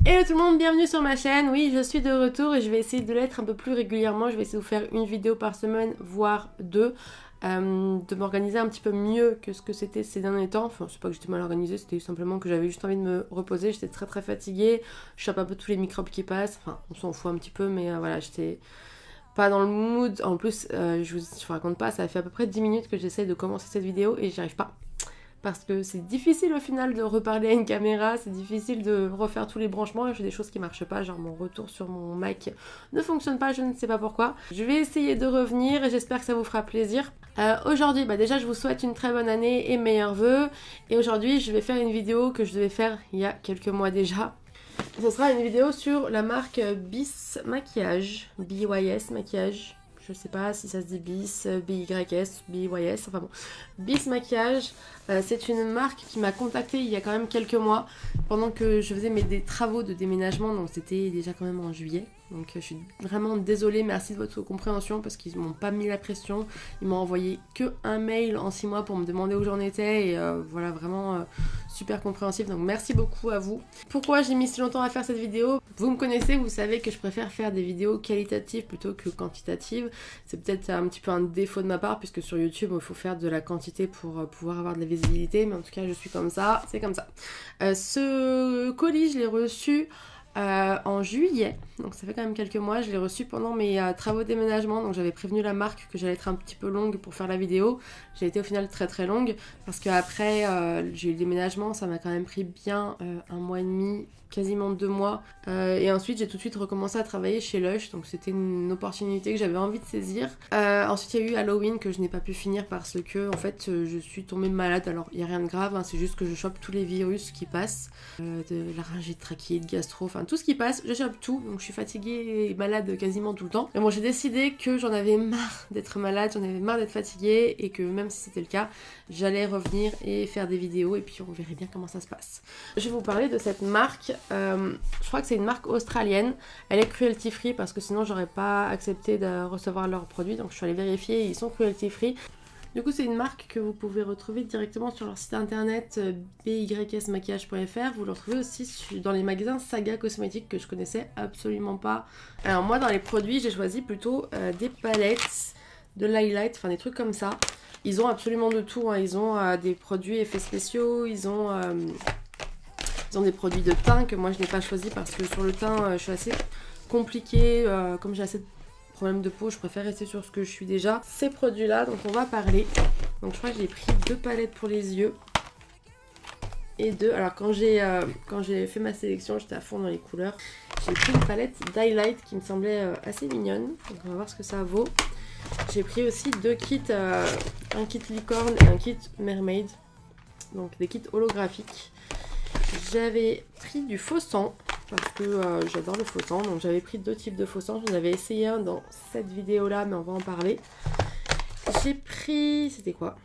Hello tout le monde, bienvenue sur ma chaîne. Oui, je suis de retour et je vais essayer de l'être un peu plus régulièrement. Je vais essayer de vous faire une vidéo par semaine, voire deux. De m'organiser un petit peu mieux que ce que c'était ces derniers temps. Enfin, c'est pas que j'étais mal organisée, c'était simplement que j'avais juste envie de me reposer. J'étais très fatiguée, je chope un peu tous les microbes qui passent. Enfin, on s'en fout un petit peu, mais voilà, j'étais pas dans le mood. En plus, je vous raconte pas, ça fait à peu près 10 minutes que j'essaie de commencer cette vidéo et j'y arrive pas. Parce que c'est difficile au final de reparler à une caméra, c'est difficile de refaire tous les branchements et j'ai des choses qui marchent pas, genre mon retour sur mon Mac ne fonctionne pas, je ne sais pas pourquoi. Je vais essayer de revenir et j'espère que ça vous fera plaisir. Aujourd'hui, déjà je vous souhaite une très bonne année et meilleurs vœux. Et aujourd'hui je vais faire une vidéo que je devais faire il y a quelques mois déjà. Ce sera une vidéo sur la marque BYS Maquillage, BYS Maquillage. Je sais pas si ça se dit BYS, BYS, BYS, enfin bon. BYS Maquillage, c'est une marque qui m'a contactée il y a quand même quelques mois pendant que je faisais des travaux de déménagement, donc c'était déjà quand même en juillet. Donc je suis vraiment désolée, merci de votre compréhension parce qu'ils m'ont pas mis la pression. Ils m'ont envoyé que un mail en 6 mois pour me demander où j'en étais et voilà, vraiment super compréhensif, donc merci beaucoup à vous. Pourquoi j'ai mis si longtemps à faire cette vidéo? Vous me connaissez, vous savez que je préfère faire des vidéos qualitatives plutôt que quantitatives. C'est peut-être un petit peu un défaut de ma part puisque sur YouTube il faut faire de la quantité pour pouvoir avoir de la visibilité, mais en tout cas je suis comme ça, c'est comme ça. Ce colis je l'ai reçu en juillet, donc ça fait quand même quelques mois. Je l'ai reçu pendant mes travaux de déménagement, donc j'avais prévenu la marque que j'allais être un petit peu longue pour faire la vidéo. J'ai été au final très longue parce qu'après j'ai eu le déménagement, ça m'a quand même pris bien 1 mois et demi, quasiment 2 mois, et ensuite j'ai tout de suite recommencé à travailler chez Lush, donc c'était une opportunité que j'avais envie de saisir. Ensuite il y a eu Halloween que je n'ai pas pu finir parce que en fait je suis tombée malade. Alors il n'y a rien de grave, hein, c'est juste que je chope tous les virus qui passent, de laryngite, trachéite, gastro, enfin tout ce qui passe, je chope tout, donc je suis fatiguée et malade quasiment tout le temps. Mais bon, j'ai décidé que j'en avais marre d'être malade, j'en avais marre d'être fatiguée et que même si c'était le cas, j'allais revenir et faire des vidéos et puis on verrait bien comment ça se passe. Je vais vous parler de cette marque. Je crois que c'est une marque australienne. Elle est cruelty free parce que sinon j'aurais pas accepté de recevoir leurs produits, donc je suis allée vérifier et ils sont cruelty free. Du coup c'est une marque que vous pouvez retrouver directement sur leur site internet bysmaquillage.fr. Vous le retrouvez aussi dans les magasins Saga Cosmétiques que je connaissais absolument pas. Alors moi dans les produits j'ai choisi plutôt des palettes, de l'highlight, enfin des trucs comme ça. Ils ont absolument de tout, hein. Ils ont des produits effets spéciaux, ils ont des produits de teint que moi je n'ai pas choisi parce que sur le teint je suis assez compliquée, comme j'ai assez de problèmes de peau, je préfère rester sur ce que je suis déjà. Ces produits là dont on va parler, donc je crois que j'ai pris 2 palettes pour les yeux et 2, alors quand j'ai fait ma sélection j'étais à fond dans les couleurs. J'ai pris une palette d'highlight qui me semblait assez mignonne, donc on va voir ce que ça vaut. J'ai pris aussi 2 kits, un kit licorne et un kit mermaid, donc des kits holographiques. J'avais pris du faux sang parce que j'adore le faux sang, donc j'avais pris 2 types de faux sang. J'en avais essayé un dans cette vidéo là, mais on va en parler. J'ai pris, c'était quoi?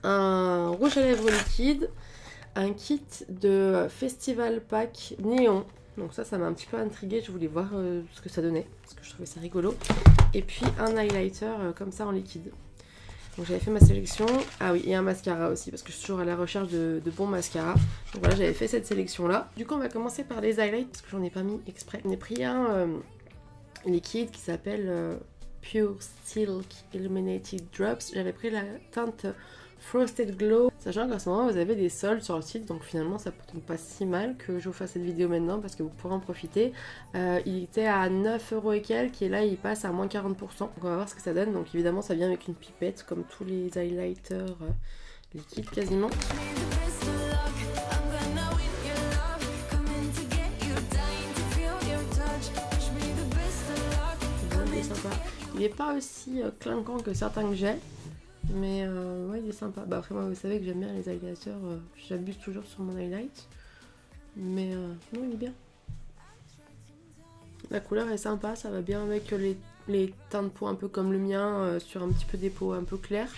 Un rouge à lèvres liquide, un kit de festival pack néon. Donc ça m'a un petit peu intriguée, je voulais voir ce que ça donnait, parce que je trouvais ça rigolo. Et puis un highlighter comme ça en liquide. Donc j'avais fait ma sélection. Ah oui, et un mascara aussi, parce que je suis toujours à la recherche de bons mascaras. Donc voilà, j'avais fait cette sélection là. Du coup on va commencer par les highlights, parce que j'en ai pas mis exprès. J'en ai pris un liquide qui s'appelle Pure Silk Illuminated Drops. J'avais pris la teinte Frosted Glow, sachant qu'en ce moment vous avez des soldes sur le site, donc finalement ça peut pas si mal que je vous fasse cette vidéo maintenant parce que vous pourrez en profiter. Il était à 9 € et quelques et là il passe à moins 40%, donc on va voir ce que ça donne. Donc évidemment ça vient avec une pipette comme tous les highlighters liquides quasiment. Il est sympa, il est pas aussi clinquant que certains que j'ai. Mais ouais, il est sympa. Après moi vous savez que j'aime bien les highlighters, j'abuse toujours sur mon highlight. Mais non, il est bien. La couleur est sympa, ça va bien avec les teints de peau un peu comme le mien, sur un petit peu des peaux un peu claires.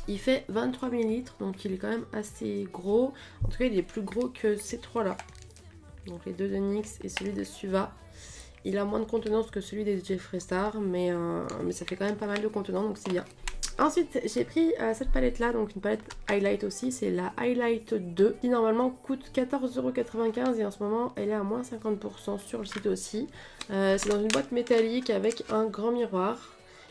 Il fait 23 ml, donc il est quand même assez gros. En tout cas il est plus gros que ces 3 là. Donc les 2 de NYX et celui de Suva. Il a moins de contenance que celui des Jeffree Star, mais ça fait quand même pas mal de contenance, donc c'est bien. Ensuite, j'ai pris cette palette là, donc une palette highlight aussi, c'est la Highlight 2 qui normalement coûte 14,95 € et en ce moment elle est à moins 50% sur le site aussi. C'est dans une boîte métallique avec un grand miroir.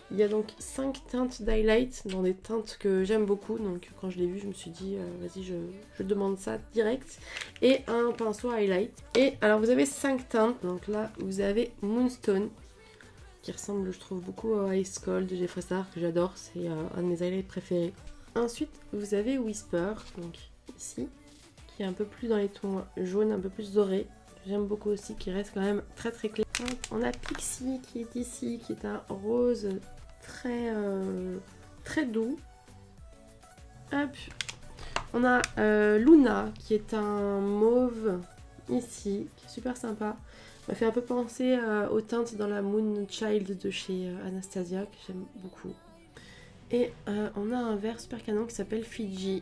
Il y a donc 5 teintes d'highlight dans des teintes que j'aime beaucoup, donc quand je l'ai vu je me suis dit vas-y je demande ça direct. Et un pinceau highlight. Et alors vous avez 5 teintes, donc là vous avez Moonstone, qui ressemble je trouve beaucoup à Ice Cold de Jeffree Star que j'adore, c'est un de mes highlights préférés. Ensuite vous avez Whisper, donc ici, qui est un peu plus dans les tons jaunes, un peu plus dorés. J'aime beaucoup aussi, qui reste quand même très très clair. On a Pixie qui est ici, qui est un rose très doux. Hop. On a Luna qui est un mauve ici, qui est super sympa. Ça m'a fait un peu penser aux teintes dans la Moon Child de chez Anastasia, que j'aime beaucoup. Et on a un vert super canon qui s'appelle Fiji,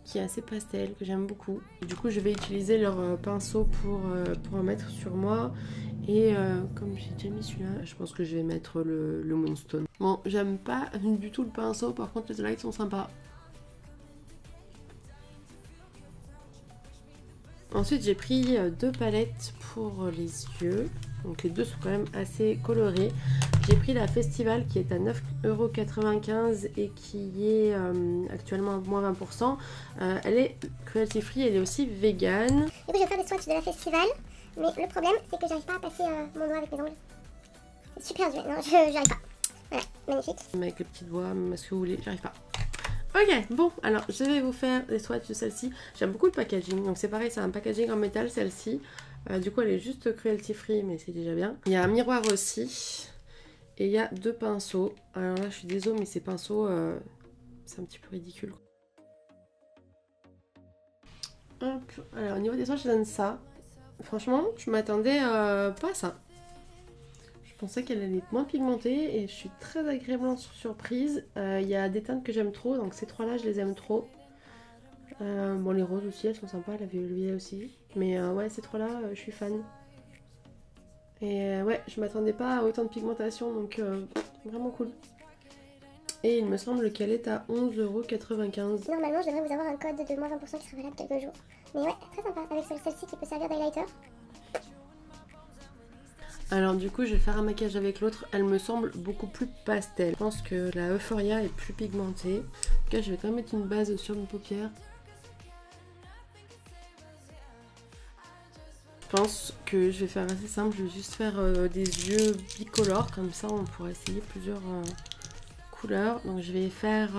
qui est assez pastel, que j'aime beaucoup. Et du coup je vais utiliser leur pinceau pour en mettre sur moi. Et comme j'ai déjà mis celui-là, je pense que je vais mettre le Moonstone. Bon, j'aime pas du tout le pinceau, par contre les highlights sont sympas. Ensuite j'ai pris 2 palettes pour les yeux. Donc les deux sont quand même assez colorés. J'ai pris la Festival qui est à 9,95 € et qui est actuellement à moins 20%. Elle est cruelty free, elle est aussi vegan. Du coup je vais faire des swatchs de la Festival. Mais le problème c'est que j'arrive pas à passer mon doigt avec mes ongles. C'est super dur, non j'arrive pas. Voilà, magnifique. Avec les petites doigts, même ce que vous voulez, j'arrive pas. Ok, bon, alors je vais vous faire des swatchs de celle-ci. J'aime beaucoup le packaging, donc c'est pareil, c'est un packaging en métal celle-ci. Du coup elle est juste cruelty free, mais c'est déjà bien. Il y a un miroir aussi. Et il y a 2 pinceaux. Alors là je suis désolée, mais ces pinceaux, c'est un petit peu ridicule. Hop, alors au niveau des swatchs je donne ça. Franchement, je m'attendais pas à ça. Je pensais qu'elle allait être moins pigmentée et je suis très agréablement surprise. Il y a des teintes que j'aime trop, donc ces 3 là je les aime trop. Bon, les roses aussi, elles sont sympas, la violet aussi. Mais ouais, ces 3 là, je suis fan. Et ouais, je m'attendais pas à autant de pigmentation, donc vraiment cool. Et il me semble qu'elle est à 11,95 €. Normalement, je devrais vous avoir un code de moins 20% qui sera valable quelques jours. Mais ouais, très sympa, avec celle-ci qui peut servir d'highlighter. Alors du coup je vais faire un maquillage avec l'autre, elle me semble beaucoup plus pastel. Je pense que la Euphoria est plus pigmentée. En tout cas je vais quand même mettre une base sur mes paupières. Je pense que je vais faire assez simple, je vais juste faire des yeux bicolores, comme ça on pourra essayer plusieurs couleurs. Donc je vais faire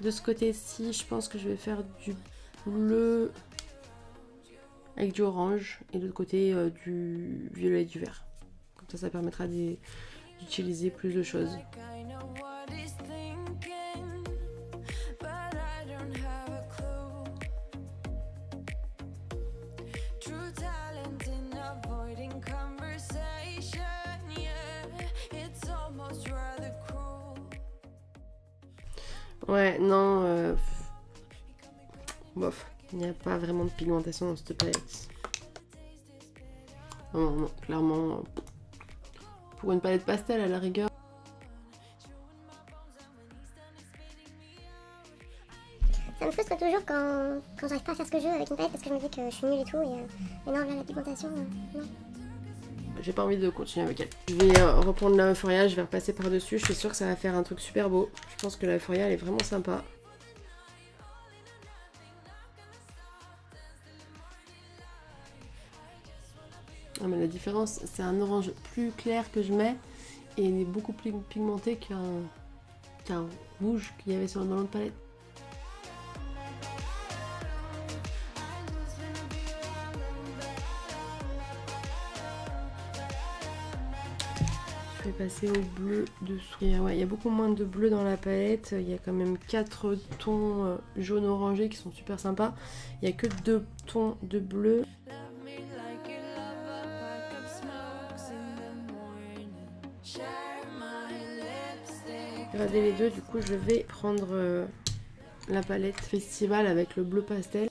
de ce côté-ci, je pense que je vais faire du bleu avec du orange et de l'autre côté du violet et du vert. Comme ça permettra d'utiliser plus de choses. Ouais, non, bof. Il n'y a pas vraiment de pigmentation dans cette palette. Non, non, clairement, pour une palette pastel à la rigueur. Ça me frustre toujours quand j'arrive pas à faire ce que je veux avec une palette parce que je me dis que je suis nulle et tout. Et non, là, la pigmentation, non. J'ai pas envie de continuer avec elle. Je vais reprendre la Euphoria, je vais repasser par dessus. Je suis sûre que ça va faire un truc super beau. Je pense que la Euphoria elle est vraiment sympa. Ah, mais la différence, c'est un orange plus clair que je mets et il est beaucoup plus pigmenté qu'un rouge qu'il y avait dans l'autre palette. Je vais passer au bleu dessous. Et ouais, il y a beaucoup moins de bleu dans la palette. Il y a quand même 4 tons jaune orangé qui sont super sympas. Il n'y a que 2 tons de bleu. Regardez les deux, du coup je vais prendre la palette Festival avec le bleu pastel.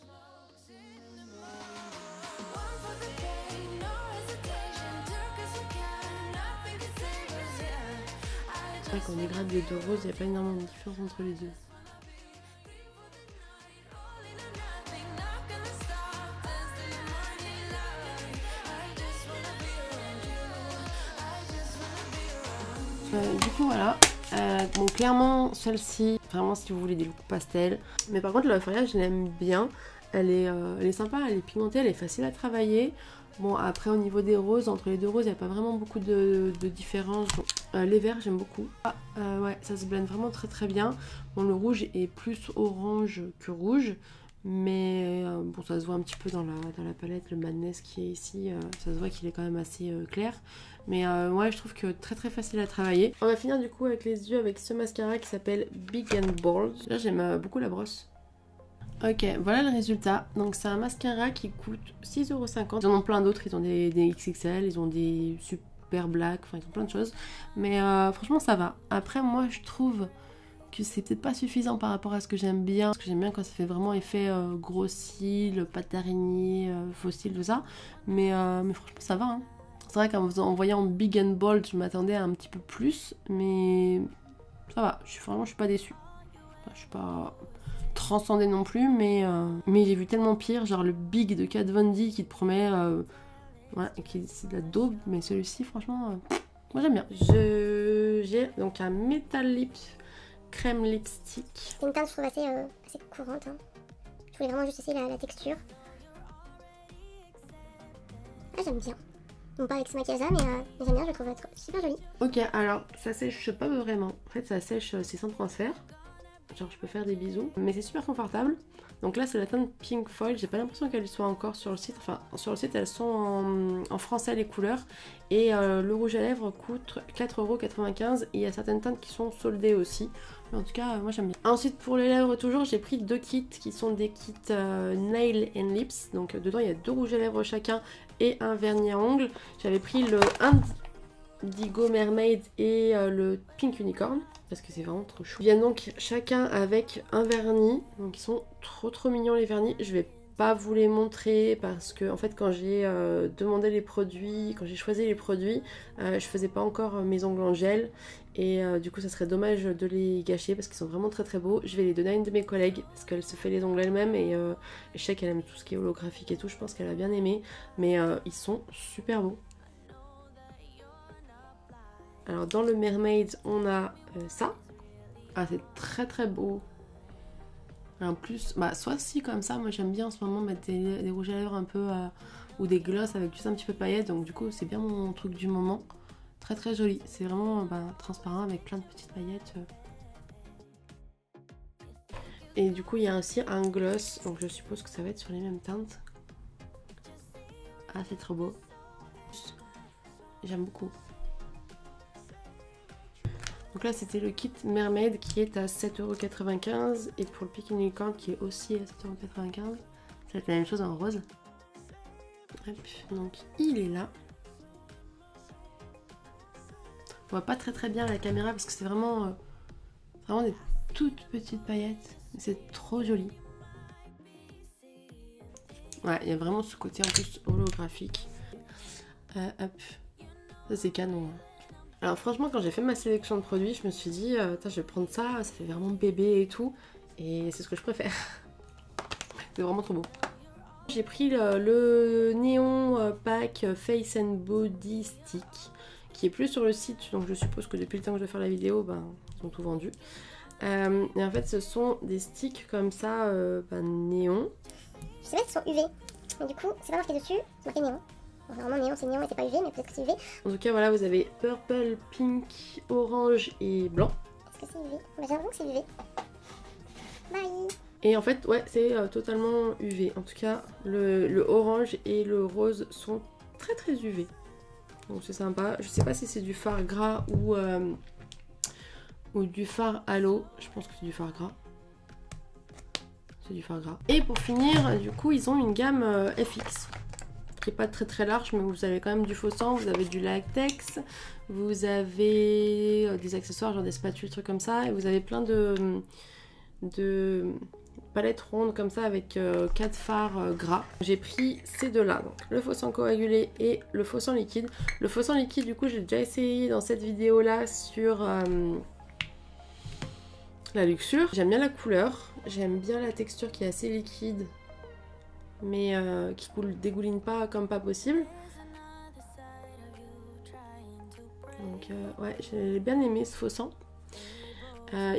C'est vrai qu'on dégrade les deux roses, il n'y a pas énormément de différence entre les deux. Du coup voilà, bon clairement celle-ci, vraiment si vous voulez des looks pastels, mais par contre la Euphoria je l'aime bien, elle est sympa, elle est pigmentée, elle est facile à travailler. Bon après au niveau des roses, entre les deux roses il n'y a pas vraiment beaucoup de différence. Bon, les verts j'aime beaucoup, ouais ça se blende vraiment très bien. Bon le rouge est plus orange que rouge, mais bon ça se voit un petit peu dans la palette, le Madness qui est ici, ça se voit qu'il est quand même assez clair. Mais ouais je trouve que très facile à travailler. On va finir du coup avec les yeux avec ce mascara qui s'appelle Big and Bold. Là j'aime beaucoup la brosse. Ok, voilà le résultat. Donc c'est un mascara qui coûte 6,50 €. Ils en ont plein d'autres, ils ont des XXL, ils ont des super black, enfin ils ont plein de choses. Mais franchement ça va. Après moi je trouve que c'est peut-être pas suffisant par rapport à ce que j'aime bien. Parce que j'aime bien quand ça fait vraiment effet gros cils, pâte d'araignée, faux cils, tout ça. Mais franchement ça va hein. C'est vrai qu'en voyant Big and Bold, je m'attendais à un petit peu plus, mais ça va, je suis pas déçue. Je suis pas transcendée non plus, mais j'ai vu tellement pire, genre le Big de Kat Von D qui te promet, ouais, c'est de la daube, mais celui-ci, franchement, moi j'aime bien. J'ai donc un Metal Lips crème lipstick. C'est une teinte, je trouve, assez courante. Hein. Je voulais vraiment juste essayer la texture. Ah, j'aime bien. Bon, pas avec ce maquillage-là, mais j'aime bien, je le trouve super joli. Ok, alors ça sèche pas vraiment. En fait, ça sèche, c'est sans transfert. Genre, je peux faire des bisous. Mais c'est super confortable. Donc là, c'est la teinte Pink Foil. J'ai pas l'impression qu'elles soient encore sur le site. Enfin, sur le site, elles sont en français, les couleurs. Et le rouge à lèvres coûte 4,95 €. Et il y a certaines teintes qui sont soldées aussi. Mais en tout cas, moi j'aime bien. Ensuite, pour les lèvres, toujours, j'ai pris deux kits qui sont des kits Nail and Lips. Donc dedans, il y a 2 rouges à lèvres chacun et un vernis à ongles. J'avais pris le Indigo Mermaid et le Pink Unicorn. Parce que c'est vraiment trop chou. Ils viennent donc chacun avec un vernis. Donc ils sont trop mignons les vernis. Je vais pas vous les montrer parce que en fait quand j'ai demandé les produits, quand j'ai choisi les produits, je faisais pas encore mes ongles en gel. Et du coup ça serait dommage de les gâcher parce qu'ils sont vraiment très beaux. Je vais les donner à une de mes collègues parce qu'elle se fait les ongles elle-même et je sais qu'elle aime tout ce qui est holographique et tout. Je pense qu'elle a bien aimé. Mais ils sont super beaux. Alors dans le Mermaid, on a ça. Ah c'est très beau. En plus, bah soit si comme ça, moi j'aime bien en ce moment mettre des rouges à lèvres un peu ou des gloss avec juste un petit peu de paillettes. Donc du coup c'est bien mon truc du moment. Très joli. C'est vraiment transparent avec plein de petites paillettes. Et du coup il y a aussi un gloss. Donc je suppose que ça va être sur les mêmes teintes. Ah c'est trop beau. J'aime beaucoup. Donc là c'était le kit Mermaid qui est à 7,95 € et pour le Pink Unicorn qui est aussi à 7,95 €. Ça va être la même chose en rose. Hop, donc il est là. On voit pas très bien à la caméra parce que c'est vraiment des toutes petites paillettes. C'est trop joli. Ouais, il y a vraiment ce côté en plus holographique. Hop, ça c'est canon. Alors franchement quand j'ai fait ma sélection de produits je me suis dit je vais prendre ça, ça fait vraiment bébé et tout et c'est ce que je préfère. C'est vraiment trop beau. J'ai pris le Néon Pack Face and Body Stick qui est plus sur le site donc je suppose que depuis le temps que je vais faire la vidéo ils ont tout vendu. Et en fait ce sont des sticks comme ça néon. Je sais pas s'ils sont UV, mais du coup c'est pas marqué dessus, c'est marqué néon. Bon, normalement néon c'est néon et c'est pas UV mais peut-être que c'est UV. En tout cas voilà vous avez purple, pink, orange et blanc. Est-ce que c'est UV? J'ai l'impression que c'est UV. Bye. Et en fait ouais c'est totalement UV. En tout cas le orange et le rose sont très UV. Donc c'est sympa. Je sais pas si c'est du fard gras ou du fard halo. Je pense que c'est du fard gras. C'est du fard gras. Et pour finir du coup ils ont une gamme FX. Qui est pas très large mais vous avez quand même du faux sang, vous avez du latex, vous avez des accessoires genre des spatules, trucs comme ça et vous avez plein de palette ronde comme ça avec 4 fards gras. J'ai pris ces deux là, donc le faux sang coagulé et le faux sang liquide. Le faux sang liquide du coup j'ai déjà essayé dans cette vidéo là sur la Luxure. J'aime bien la couleur, j'aime bien la texture qui est assez liquide mais qui dégouline pas comme pas possible. Donc ouais, j'ai bien aimé ce faux sang.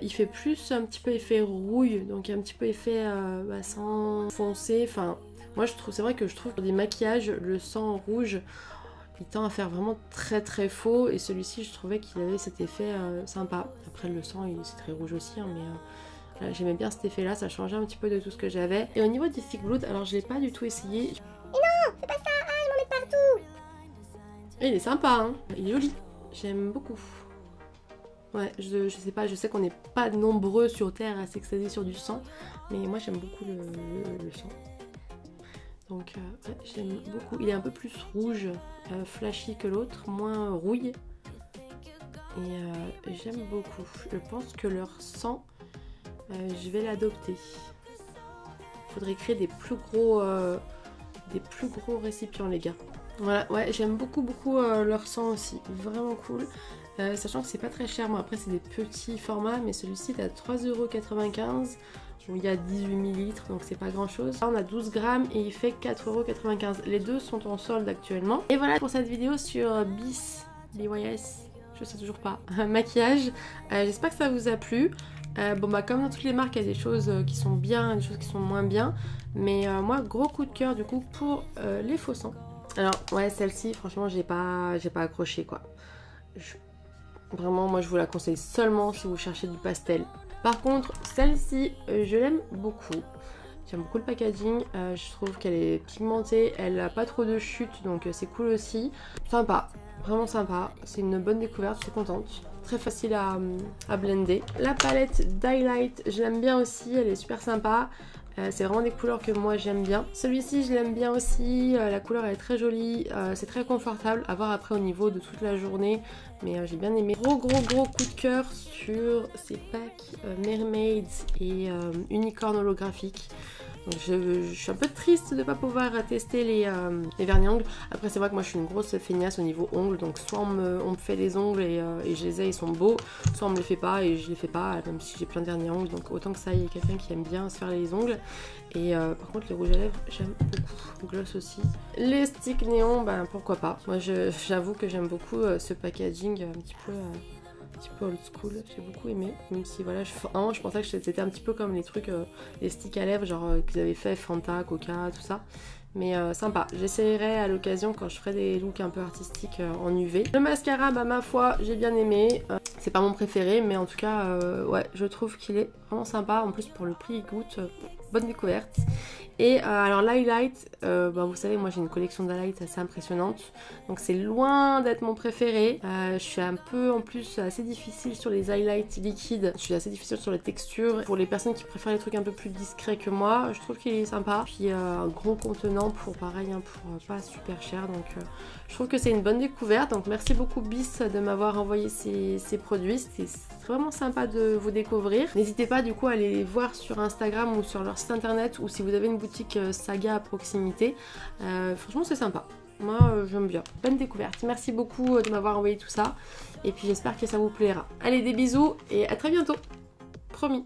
Il fait plus un petit peu effet rouille, donc un petit peu effet sang foncé. Enfin, moi je trouve, c'est vrai que je trouve que des maquillages, le sang rouge, il tend à faire vraiment très très faux. Et celui-ci, je trouvais qu'il avait cet effet sympa. Après le sang, c'est très rouge aussi, hein, mais voilà, j'aimais bien cet effet-là. Ça changeait un petit peu de tout ce que j'avais. Et au niveau du Thick Blood, alors je l'ai pas du tout essayé. Mais non, fais pas ça, je m'en mets partout. Et il est sympa, hein, il est joli. J'aime beaucoup. Ouais, je sais pas, je sais qu'on n'est pas nombreux sur Terre à s'extaser sur du sang, mais moi j'aime beaucoup le sang. Donc ouais, j'aime beaucoup. Il est un peu plus rouge, flashy que l'autre, moins rouille. Et j'aime beaucoup. Je pense que leur sang, je vais l'adopter. Il faudrait créer des plus gros récipients les gars. Voilà, ouais, j'aime beaucoup leur sang aussi, vraiment cool. Sachant que c'est pas très cher, moi après c'est des petits formats, mais celui-ci est à 3,95 €, où il y a 18 ml, donc c'est pas grand chose. Là on a 12 grammes et il fait 4,95 €. Les deux sont en solde actuellement. Et voilà pour cette vidéo sur BYS, je sais toujours pas, maquillage. J'espère que ça vous a plu. Bon bah comme dans toutes les marques, il y a des choses qui sont bien, des choses qui sont moins bien. Mais moi gros coup de cœur du coup pour les faux sangs. Alors ouais, celle-ci franchement j'ai pas accroché quoi. Vraiment moi je vous la conseille seulement si vous cherchez du pastel. Par contre celle-ci je l'aime beaucoup. J'aime beaucoup le packaging, je trouve qu'elle est pigmentée, elle a pas trop de chute donc c'est cool aussi. Sympa, vraiment sympa, c'est une bonne découverte, je suis contente. Très facile à blender. La palette d'highlight je l'aime bien aussi, elle est super sympa. C'est vraiment des couleurs que moi j'aime bien. Celui-ci je l'aime bien aussi, la couleur elle est très jolie, c'est très confortable à voir après au niveau de toute la journée. Mais j'ai bien aimé. Gros coup de cœur sur ces packs Mermaids et Unicorn holographique. Donc je suis un peu triste de ne pas pouvoir tester les vernis ongles. Après c'est vrai que moi je suis une grosse feignasse au niveau ongles. Donc soit on me fait les ongles et je les ai, ils sont beaux. Soit on me les fait pas et je les fais pas, même si j'ai plein de vernis ongles. Donc autant que ça il y ait quelqu'un qui aime bien se faire les ongles. Et par contre les rouges à lèvres j'aime beaucoup. Gloss aussi. Les sticks néons, ben pourquoi pas. Moi j'avoue que j'aime beaucoup ce packaging un petit peu old school, j'ai beaucoup aimé, même si voilà, je pensais que c'était un petit peu comme les trucs, les sticks à lèvres, genre qu'ils avaient fait Fanta, Coca, tout ça. Mais sympa, j'essayerai à l'occasion quand je ferai des looks un peu artistiques en UV. Le mascara, bah ma foi, j'ai bien aimé. C'est pas mon préféré, mais en tout cas, ouais, je trouve qu'il est vraiment sympa. En plus, pour le prix, il coûte bonne découverte. Et alors l'highlight, bah, vous savez, moi j'ai une collection d'highlights assez impressionnante. Donc c'est loin d'être mon préféré. Je suis un peu en plus assez difficile sur les highlights liquides. Je suis assez difficile sur les textures. Pour les personnes qui préfèrent les trucs un peu plus discrets que moi, je trouve qu'il est sympa. Puis un gros contenant pour pareil, hein, pour pas super cher. Donc je trouve que c'est une bonne découverte. Donc merci beaucoup Bis de m'avoir envoyé ces produits. C'est vraiment sympa de vous découvrir. N'hésitez pas du coup à aller les voir sur Instagram ou sur leur site internet, ou si vous avez une boutique Saga à proximité. Franchement c'est sympa. Moi j'aime bien. Bonne découverte. Merci beaucoup de m'avoir envoyé tout ça. Et puis j'espère que ça vous plaira. Allez, des bisous et à très bientôt. Promis.